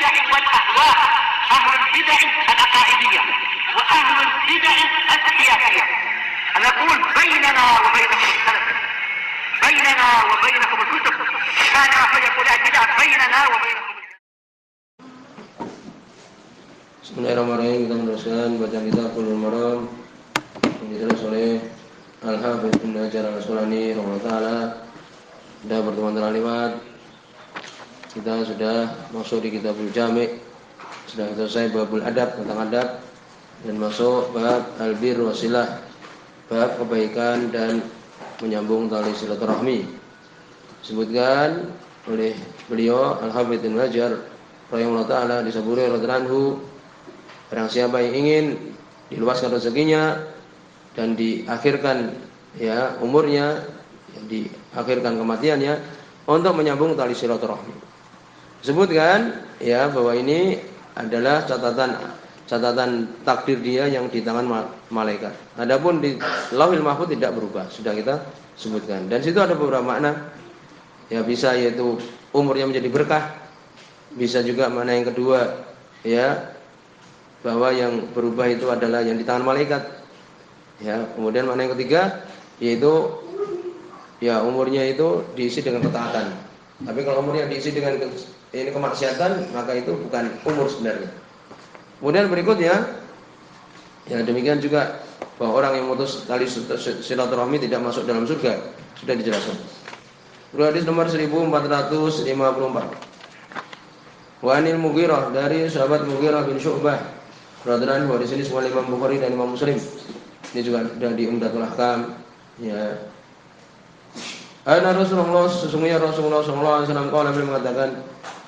البدع والأهواء، أهل البدع العقائدية وأهل البدع السياسية. نقول بيننا وبينكم السلف، بيننا وبينكم الكتب، كان فيقول البدع بيننا وبينكم. Bismillahirrahmanirrahim. Kita meneruskan bacaan kitab Bulughul Maram yang ditulis oleh Al-Hafidz Ibnu Hajar Al-Asqalani rahimahullah taala. Pada pertemuan terlewat kita sudah masuk di Kitabul Jami', sudah selesai babul adab, tentang adab, dan masuk bab al-bir wasilah, bab kebaikan dan menyambung tali silaturahmi. Disebutkan oleh beliau Al-Hafidz Ibnu Hajar rahimahullah taala di saburi radhiyallahu anhu, barang siapa yang ingin diluaskan rezekinya dan diakhirkan umurnya, diakhirkan kematiannya, untuk menyambung tali silaturahmi. Sebutkan bahwa ini adalah catatan takdir dia yang di tangan malaikat. Adapun di Lauhil Mahfuz tidak berubah, sudah kita sebutkan. Dan situ ada beberapa makna. Bisa yaitu umurnya menjadi berkah. Bisa juga makna yang kedua, bahwa yang berubah itu adalah yang di tangan malaikat. Kemudian makna yang ketiga yaitu umurnya itu diisi dengan ketaatan. Tapi kalau umurnya diisi dengan kemaksiatan, maka itu bukan umur sebenarnya. Kemudian berikutnya, demikian juga bahwa orang yang memutus tali silaturahmi tidak masuk dalam surga, sudah dijelaskan. Hadis nomor 1454. Wa anil Mughirah, dari sahabat Mughirah bin Syu'bah radhiyallahu anhu, di sini semua Imam Bukhari dan Imam Muslim. Ini juga sudah di Umdatul Ahkam. Ana Rasulullah, sesungguhnya Rasulullah sallallahu alaihi wasallam qala, beliau mengatakan,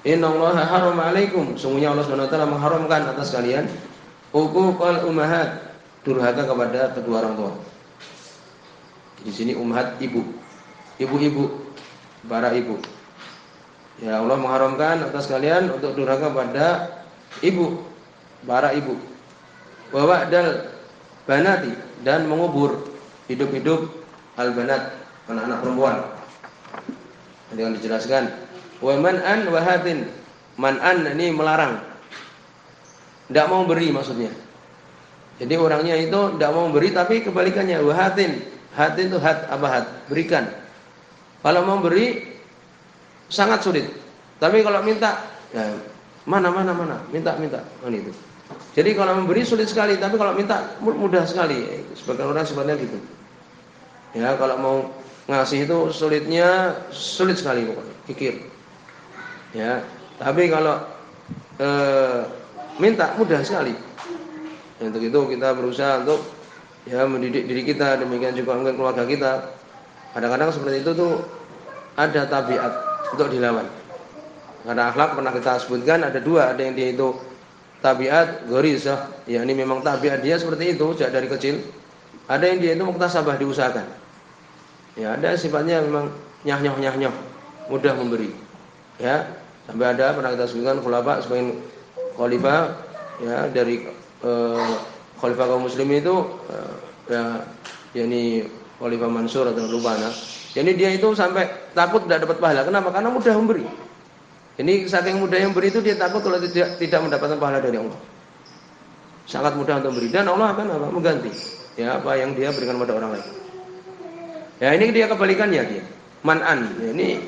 innallaha harrama alaikum, sesungguhnya Allah Subhanahu wa taala mengharamkan atas kalian uquqal ummahat, durhaka kepada kedua orang tua. Di sini ummahat ibu-ibu, para ibu. Allah mengharamkan atas kalian untuk durhaka pada ibu, para ibu. Wa wa'dal banati, dan mengubur hidup-hidup al-banat, anak-anak perempuan. Dengan dijelaskan, wa man'an wa hatin. Man'an ini melarang, tidak mau beri maksudnya. Jadi orangnya itu tidak mau beri, tapi kebalikannya wa hatin. Hatin itu berikan. Kalau mau beri sangat sulit. Tapi kalau minta, mana, minta. Itu. Jadi kalau memberi sulit sekali, tapi kalau minta mudah sekali. Sebagian orang sebenarnya gitu. Kalau mau ngasih itu sulit sekali pokoknya, kikir. Tapi kalau minta mudah sekali. Untuk itu kita berusaha untuk mendidik diri kita, demikian juga mungkin keluarga kita. Kadang-kadang seperti itu tuh ada tabiat untuk dilawan. Karena akhlak pernah kita sebutkan ada dua, ada yang dia itu tabiat gharizah, ini memang tabiat dia seperti itu sejak dari kecil. Ada yang dia itu muktasabah, diusahakan. Ada sifatnya memang nyah-nyoh, mudah memberi. Sampai ada pernah kita sebutkan khulafa sebagai khalifah dari khalifah kaum muslimin itu yakni Khalifah Mansur atau lupa. Jadi dia itu sampai takut tidak dapat pahala. Kenapa? Karena mudah memberi. Ini saking mudah yang beri itu dia takut kalau tidak mendapatkan pahala dari Allah. Sangat mudah untuk memberi, dan Allah akan mengganti apa yang dia berikan kepada orang lain. Ini dia kebalikannya, dia man'an. Ini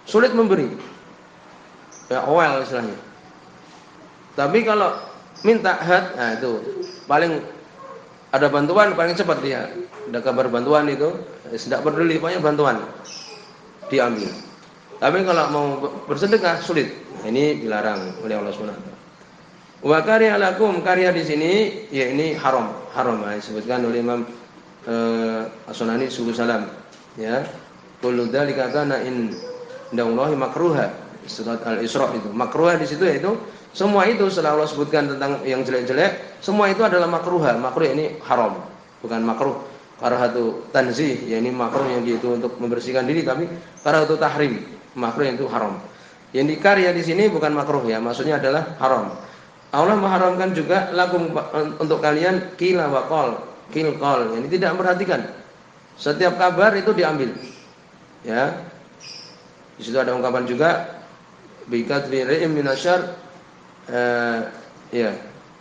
sulit memberi. Awal istilahnya. Tapi kalau minta itu paling ada bantuan, paling cepat dia. Ada kabar bantuan itu, tidak peduli, pokoknya bantuan diambil. Tapi kalau mau bersedekah sulit. Ini dilarang oleh Allah Subhanahu wa taala. Wa karya lakum, karya di sini ini haram disebutkan oleh Imam As-Sunani Subul Salam. Kullu dzalika kana indallahi makruha. Surat Al-Isra itu. Makruha di situ yaitu semua itu setelah Allah sebutkan tentang yang jelek-jelek, semua itu adalah makruha. Makruh ini haram, bukan makruh karahatu tanzih, ini makruh yang dia itu untuk membersihkan diri, tapi karahatu tahrim, makruh yang itu haram. Yang dikarya di sini bukan makruh maksudnya adalah haram. Allah mengharamkan juga lakum untuk kalian qila wa qal, qil, ini tidak memperhatikan. Setiap kabar itu diambil. Di situ ada ungkapan juga bi kadri ri'im minasyar ya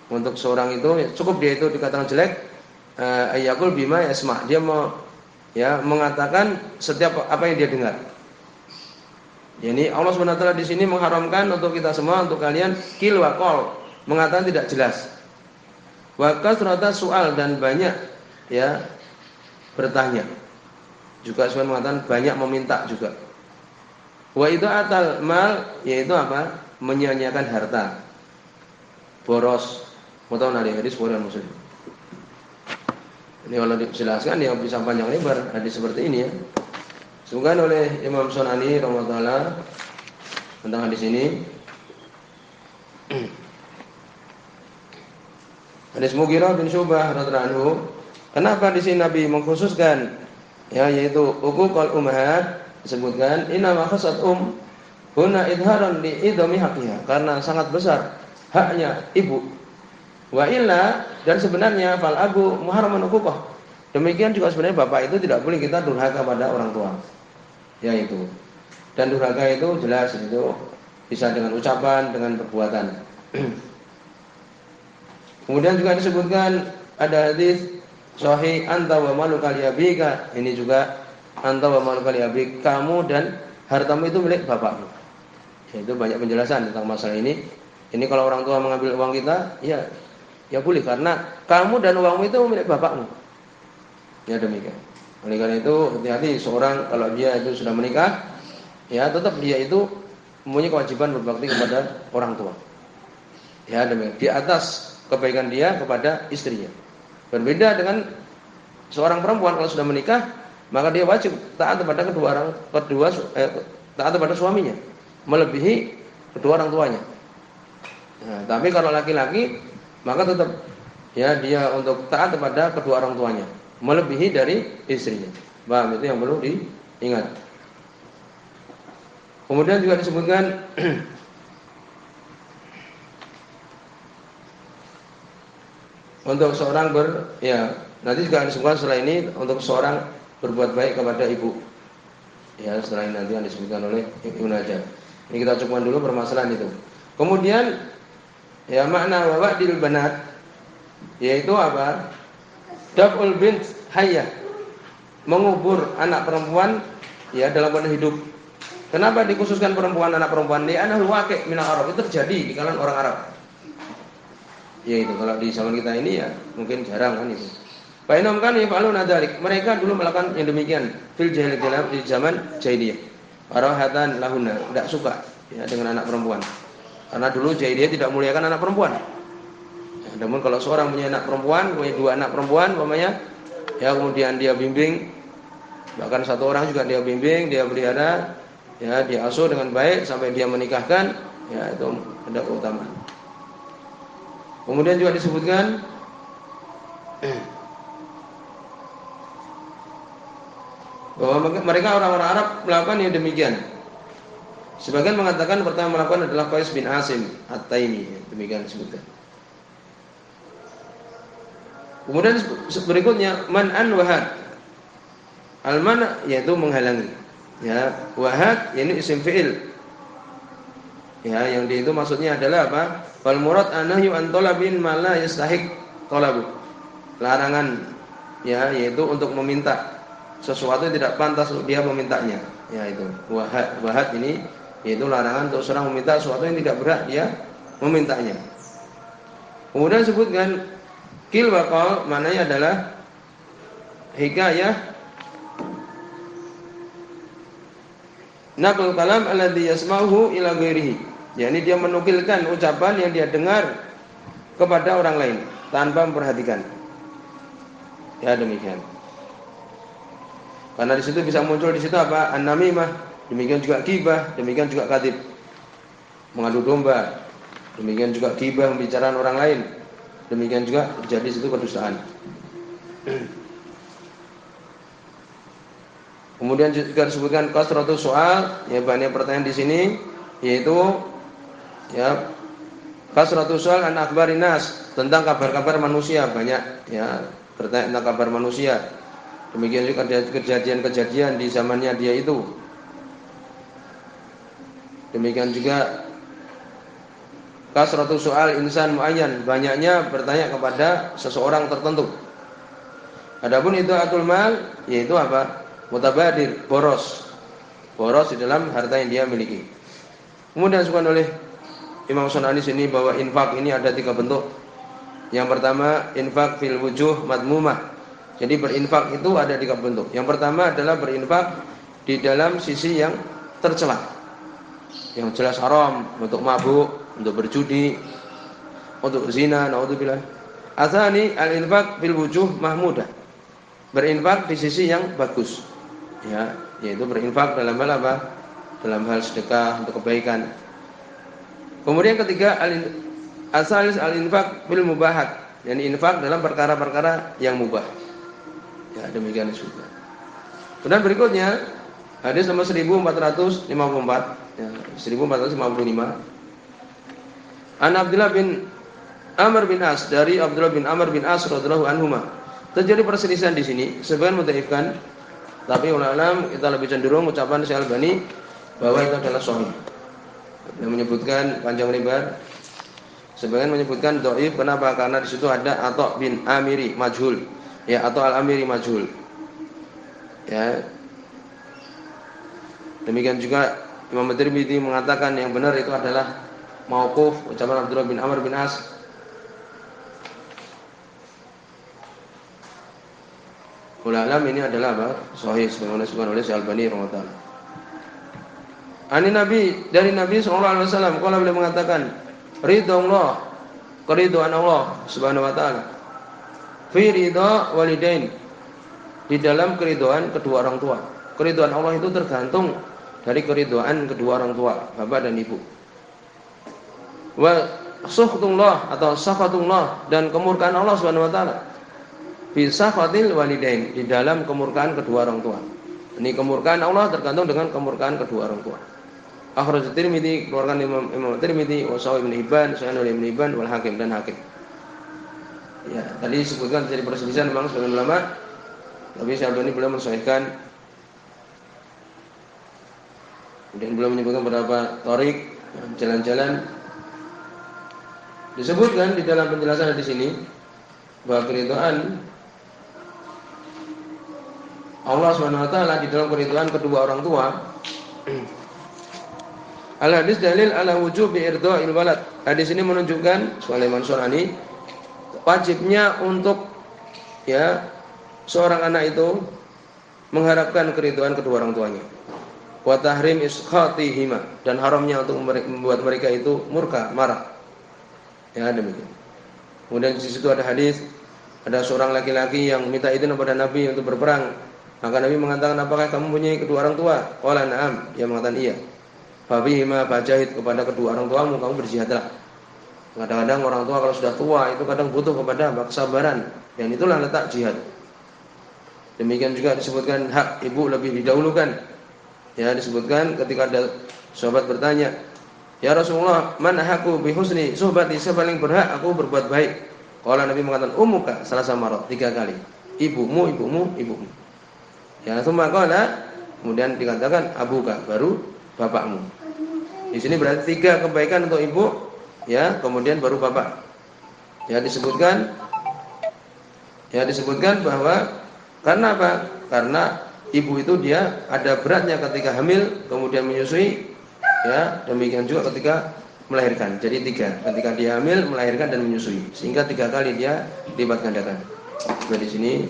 untuk seorang itu cukup dia itu dikatakan jelek, ayakul bima yasma, dia mau ya mengatakan setiap apa yang dia dengar. Yani Allah SWT di sini mengharamkan untuk kita semua, untuk kalian kil wa qol, mengatakan tidak jelas. Wa kasrata soal, dan banyak ya bertanya. Juga sebenarnya mengatakan banyak meminta juga. Wa itu atal mal, yaitu apa? Menyia-nyiakan harta. Boros. Mau tahu nari hadis Bukhari dan Muslim. Ini kalau dijelaskan ya bisa panjang lebar hadis seperti ini ya. Disebutkan oleh Imam Sunani rahimahullah tentang hadis ini. Hadis Mughirah bin Syu'bah radhiyallahu anhu. Kenapa di sini Nabi mengkhususkan ya, yaitu uququl ummahat, disebutkan inna ma khassat huna idharan li idami haqqiha, karena sangat besar haknya ibu. Wa illa, dan sebenarnya fal abu muharramun uquqah. Demikian juga sebenarnya bapak itu tidak boleh kita durhaka pada orang tua. Ya itu. Dan durhaka itu jelas itu bisa dengan ucapan, dengan perbuatan. Kemudian juga disebutkan ada hadis sahih anta wa maluka li abika. Ini juga anta wa maluka li abik, kamu dan hartamu itu milik bapakmu. Ya, itu banyak penjelasan tentang masalah ini. Ini kalau orang tua mengambil uang kita, ya boleh, karena kamu dan uangmu itu milik bapakmu. Ya demikian. Oleh karena itu hati-hati seorang kalau dia itu sudah menikah, ya tetap dia itu mempunyai kewajiban berbakti kepada orang tua. Ya demikian. Di atas kebaikan dia kepada istrinya. Berbeda dengan seorang perempuan kalau sudah menikah, maka dia wajib taat kepada taat kepada suaminya, melebihi kedua orang tuanya. Nah, tapi kalau laki-laki, maka tetap ya dia untuk taat kepada kedua orang tuanya, melebihi dari istrinya. Paham? Itu yang perlu diingat. Kemudian juga disebutkan untuk seorang nanti juga disebutkan setelah ini untuk seorang berbuat baik kepada ibu. Ya, setelah ini nanti yang disebutkan oleh Ibnu Hajar. Ini kita cukupkan dulu permasalahan itu. Kemudian ya makna wa'dil banat, yaitu apa? Daf'ul bint hayyah, mengubur anak perempuan ya dalam keadaan hidup. Kenapa dikhususkan perempuan, anak perempuan? Li'annahu waqi' min al-Arab, itu terjadi di kalangan orang Arab. Ya itu kalau di zaman kita ini ya mungkin jarang kan itu. Bainhum kan yaf'aluna dzalik. Mereka dulu melakukan yang demikian fil jahiliyah, di zaman jahiliyah. Arahatan lahuna, tidak suka ya dengan anak perempuan. Karena dulu jahiliyah tidak muliakan anak perempuan. Namun kalau seorang punya anak perempuan, punya dua anak perempuan umpamanya, ya kemudian dia bimbing, bahkan satu orang juga dia bimbing, dia pelihara, ya dia asuh dengan baik sampai dia menikahkan, ya itu ada keutamaan. Kemudian juga disebutkan bahwa mereka orang-orang Arab melakukan yang demikian. Sebagian mengatakan pertama melakukan adalah Qais bin Asim At-Taimi, demikian disebutkan. Kemudian berikutnya man'an wahad. Al-man' yaitu menghalangi. Ya, wahad ini isim fi'il. Ya, yang di itu maksudnya adalah apa? Wal murad anahyu an talabin ma la yastahiq talabu. Larangan ya, yaitu untuk meminta sesuatu yang tidak pantas untuk dia memintanya. Ya itu. Wahad ini yaitu larangan untuk seorang meminta sesuatu yang tidak berhak dia memintanya. Kemudian sebutkan kil wa qal, maknanya adalah hikayah naql kalam alladhi yasma'uhu ila ghairihi. Yani dia menukilkan ucapan yang dia dengar kepada orang lain tanpa memperhatikan. Ya demikian. Karena di situ bisa muncul di situ apa? An-namimah, demikian juga ghibah, demikian juga kadzib. Mengadu domba. Demikian juga ghibah, pembicaraan orang lain. Demikian juga terjadi di situ kedustaan. Kemudian juga disebutkan kasratus soal, ya banyak pertanyaan di sini, yaitu ya kasratus soal an akhbarin nas, tentang kabar-kabar manusia, banyak ya bertanya tentang kabar manusia. Demikian juga kejadian-kejadian di zamannya dia itu. Demikian juga kasratu soal insan muayyan, banyaknya bertanya kepada seseorang tertentu. Adapun itu atul mal, yaitu apa? Mutabadir, boros. Boros di dalam harta yang dia miliki. Kemudian disebutkan oleh Imam Sunani sini bahwa infak ini ada 3 bentuk. Yang pertama, infak fil wujuh madmumah. Jadi berinfak itu ada 3 bentuk. Yang pertama adalah berinfak di dalam sisi yang tercela, yang jelas haram, untuk mabuk, untuk berjudi, untuk zina, naudzubillah. Atsani al-infaq fil wujuh mahmudah. Berinfak di sisi yang bagus. Ya, yaitu berinfak dalam hal apa? Dalam hal sedekah untuk kebaikan. Kemudian ketiga, asalis al-infaq fil mubahat. Yani infak dalam perkara-perkara yang mubah. Ya, demikian disebutkan. Kemudian berikutnya hadis nomor 1454, ya, 1455. An Abdullah bin Amr bin As, dari Abdullah bin Amr bin As radhiyallahu anhuma. Terjadi perselisihan di sini, sebagian mendhaifkan, tapi ulama kita lebih cenderung ucapan Syekh Albani bahwa itu adalah sahih. Yang menyebutkan panjang lebar. Sebagian menyebutkan dhaif, kenapa? Karena di situ ada Atha bin Amiri majhul. Ya, atau Al-Amiri majhul. Ya. Demikian juga Imam Tirmidzi mengatakan yang benar itu adalah mauquf, ucapan Abdullah bin Amr bin As. Ulama ini adalah apa? Sahih sebagaimana disebutkan oleh Syekh Albani rahimahullah. Ani Nabi, dari Nabi sallallahu alaihi wasallam, qala beliau mengatakan, ridha keridhaan Allah Subhanahu wa taala. Fi ridha walidain, di dalam keridhaan kedua orang tua. Keridhaan Allah itu tergantung dari keridhaan kedua orang tua, bapak dan ibu. Wa sukhtullah atau sakhatullah, dan kemurkaan Allah Subhanahu wa taala. Fi sakhatil walidain, di dalam kemurkaan kedua orang tua. Ini kemurkaan Allah tergantung dengan kemurkaan kedua orang tua. Akhraj Tirmidzi, keluarkan Imam Tirmidzi, wa Sahih Ibnu Hibban, Sahih Ibnu Hibban wal Hakim, dan Hakim. Ya, tadi disebutkan dari perselisihan memang sebagian ulama, tapi Syekh Albani belum mensahihkan. Kemudian belum menyebutkan beberapa tarik, jalan-jalan. Disebutkan di dalam penjelasan di sini bahwa keridhaan Allah SWT di dalam keridhaan kedua orang tua. Al-hadis dalil ala wujubi irdha'il walad. Hadis ini menunjukkan Sulaiman Sunani wajibnya untuk ya seorang anak itu mengharapkan keridhaan kedua orang tuanya. Wa tahrim iskhatihima, dan haramnya untuk membuat mereka itu murka, marah. Ya, demikian. Kemudian di situ ada hadis, ada seorang laki-laki yang minta izin kepada Nabi untuk berperang. Maka Nabi mengatakan, apakah kamu punya kedua orang tua? Qala na'am, dia mengatakan iya. Fa bihima fajahid, kepada kedua orang tuamu kamu berjihadlah. Kadang-kadang orang tua kalau sudah tua itu kadang butuh kepada kesabaran, dan itulah letak jihad. Demikian juga disebutkan hak ibu lebih didahulukan. Ya, disebutkan ketika ada sahabat bertanya, ya Rasulullah, man haqqu bi husni suhbati, siapa paling berhak aku berbuat baik? Qala Nabi mengatakan ummuka salasa marrat, 3 kali. Ibumu. Ya, tsumma qala, kemudian dikatakan abuka, baru bapakmu. Di sini berarti 3 kebaikan untuk ibu, ya, kemudian baru bapak. Ya, disebutkan bahwa karena apa? Karena ibu itu dia ada beratnya ketika hamil, kemudian menyusui, ya, demikian juga ketika melahirkan. Jadi 3, ketika dia hamil, melahirkan dan menyusui, sehingga 3 kali dia lipat gandakan. Di sini